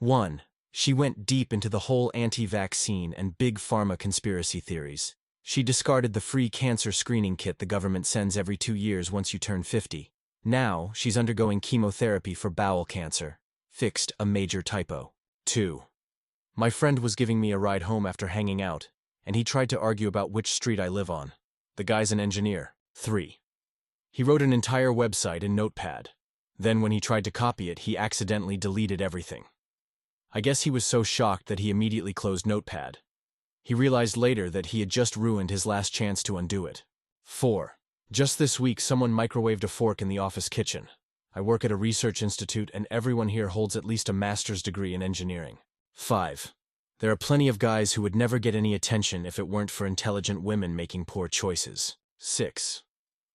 1. She went deep into the whole anti-vaccine and big pharma conspiracy theories. She discarded the free cancer screening kit the government sends every 2 years once you turn 50. Now, she's undergoing chemotherapy for bowel cancer. Fixed a major typo. 2. My friend was giving me a ride home after hanging out, and he tried to argue about which street I live on. The guy's an engineer. 3. He wrote an entire website in Notepad. Then when he tried to copy it, he accidentally deleted everything. I guess he was so shocked that he immediately closed Notepad. He realized later that he had just ruined his last chance to undo it. 4. Just this week, someone microwaved a fork in the office kitchen. I work at a research institute, and everyone here holds at least a master's degree in engineering. 5. There are plenty of guys who would never get any attention if it weren't for intelligent women making poor choices. 6.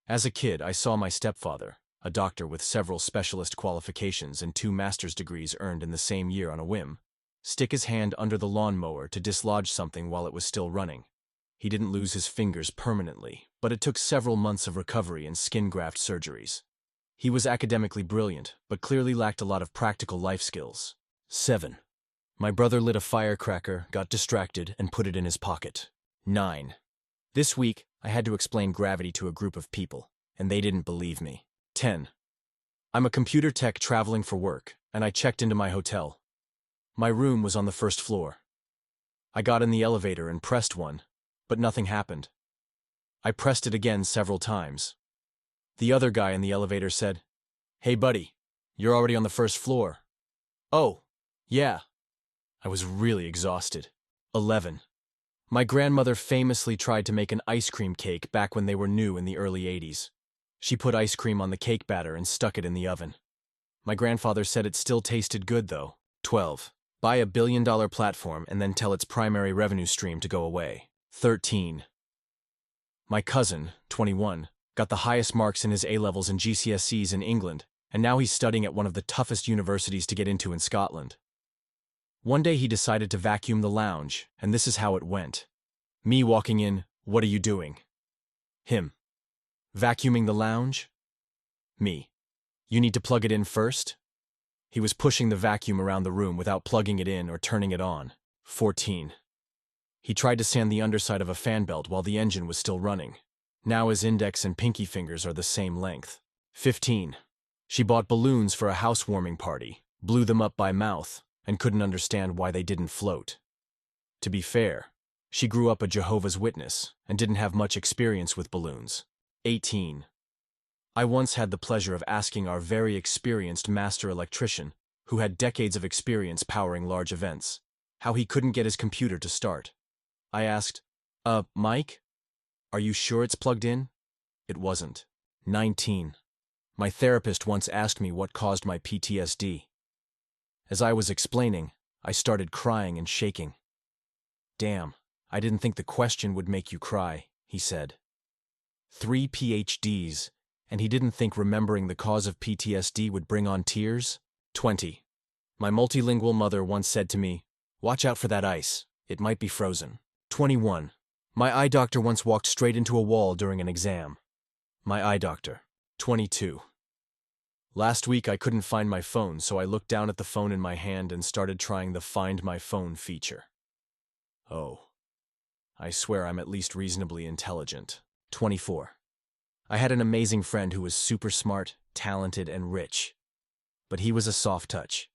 As a kid, I saw my stepfather, a doctor with several specialist qualifications and 2 master's degrees earned in the same year on a whim, stick his hand under the lawnmower to dislodge something while it was still running. He didn't lose his fingers permanently, but it took several months of recovery and skin graft surgeries. He was academically brilliant, but clearly lacked a lot of practical life skills. 7. My brother lit a firecracker, got distracted, and put it in his pocket. 9. This week, I had to explain gravity to a group of people, and they didn't believe me. 10. I'm a computer tech traveling for work, and I checked into my hotel. My room was on the 1st floor. I got in the elevator and pressed one, but nothing happened. I pressed it again several times. The other guy in the elevator said, "Hey buddy, you're already on the 1st floor." "Oh, yeah." I was really exhausted. 11. My grandmother famously tried to make an ice cream cake back when they were new in the early 80s. She put ice cream on the cake batter and stuck it in the oven. My grandfather said it still tasted good though. 12. Buy a billion-dollar platform and then tell its primary revenue stream to go away. 13. My cousin, 21, got the highest marks in his A-levels and GCSEs in England, and now he's studying at one of the toughest universities to get into in Scotland. One day he decided to vacuum the lounge, and this is how it went. Me walking in, "What are you doing?" Him. "Vacuuming the lounge?" Me. "You need to plug it in first?" He was pushing the vacuum around the room without plugging it in or turning it on. 14. He tried to sand the underside of a fan belt while the engine was still running. Now his index and pinky fingers are the same length. 15. She bought balloons for a housewarming party, blew them up by mouth, and couldn't understand why they didn't float. To be fair, she grew up a Jehovah's Witness and didn't have much experience with balloons. 18. I once had the pleasure of asking our very experienced master electrician, who had decades of experience powering large events, how he couldn't get his computer to start. I asked, Mike? Are you sure it's plugged in?" It wasn't. 19. My therapist once asked me what caused my PTSD. As I was explaining, I started crying and shaking. "Damn, I didn't think the question would make you cry," he said. 3 PhDs, and he didn't think remembering the cause of PTSD would bring on tears? 20. My multilingual mother once said to me, "Watch out for that ice, it might be frozen." 21. My eye doctor once walked straight into a wall during an exam. My eye doctor. 22. Last week I couldn't find my phone, so I looked down at the phone in my hand and started trying the Find My Phone feature. Oh. I swear I'm at least reasonably intelligent. 24. I had an amazing friend who was super smart, talented, and rich. But he was a soft touch.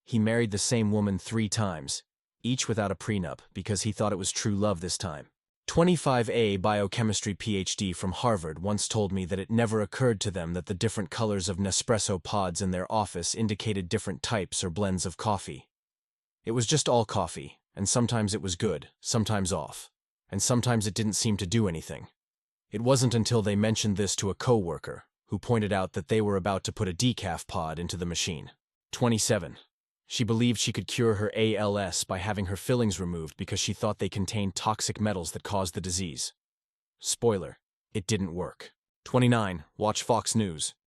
He married the same woman 3 times, each without a prenup, because he thought it was true love this time. 25A biochemistry PhD from Harvard once told me that it never occurred to them that the different colors of Nespresso pods in their office indicated different types or blends of coffee. It was just all coffee, and sometimes it was good, sometimes off, and sometimes it didn't seem to do anything. It wasn't until they mentioned this to a coworker, who pointed out that they were about to put a decaf pod into the machine. 27. She believed she could cure her ALS by having her fillings removed because she thought they contained toxic metals that caused the disease. Spoiler, it didn't work. 29. Watch Fox News.